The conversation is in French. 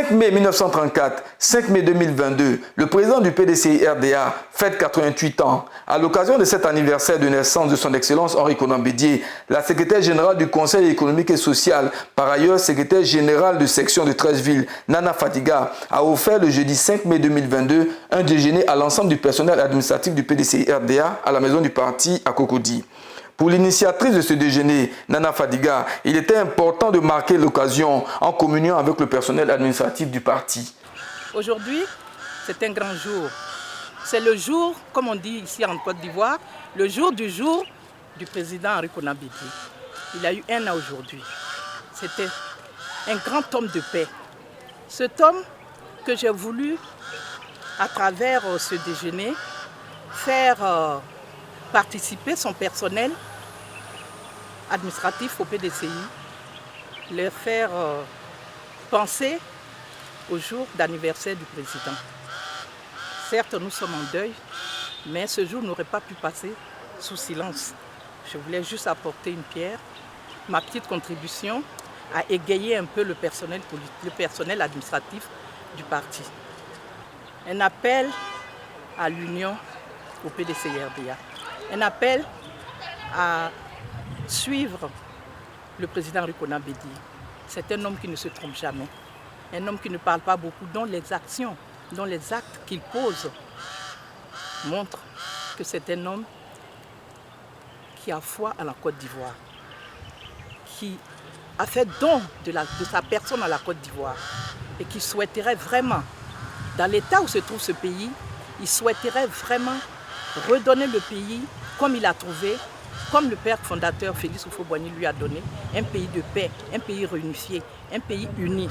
5 mai 1934, 5 mai 2022, le président du PDCI-RDA fête 88 ans. À l'occasion de cet anniversaire de naissance de son Excellence Henri Konan Bédié, la secrétaire générale du Conseil économique et social, par ailleurs secrétaire générale de section de Treichville, Nana Fadiga, a offert le jeudi 5 mai 2022 un déjeuner à l'ensemble du personnel administratif du PDCI-RDA à la maison du parti à Cocody. Pour l'initiatrice de ce déjeuner, Nana Fadiga, il était important de marquer l'occasion en communion avec le personnel administratif du parti. Aujourd'hui, c'est un grand jour. C'est le jour, comme on dit ici en Côte d'Ivoire, le jour du président Henri Konan Bédié. Il a eu 1 an aujourd'hui. C'était un grand homme de paix. Cet homme que j'ai voulu, à travers ce déjeuner, faire participer son personnel administratif au PDCI, leur faire penser au jour d'anniversaire du président. Certes, nous sommes en deuil, mais ce jour n'aurait pas pu passer sous silence. Je voulais juste apporter une pierre, ma petite contribution à égayer un peu le personnel administratif du parti. Un appel à l'union au PDCI-RDA. Un appel à suivre le président Henri Konan Bédié. C'est un homme qui ne se trompe jamais, un homme qui ne parle pas beaucoup, dont les actions, dont les actes qu'il pose montrent que c'est un homme qui a foi à la Côte d'Ivoire, qui a fait don de sa personne à la Côte d'Ivoire et qui souhaiterait vraiment, dans l'état où se trouve ce pays, il souhaiterait vraiment redonner le pays comme il a trouvé, comme le père fondateur Félix Houphouët-Boigny lui a donné, un pays de paix, un pays réunifié, un pays uni.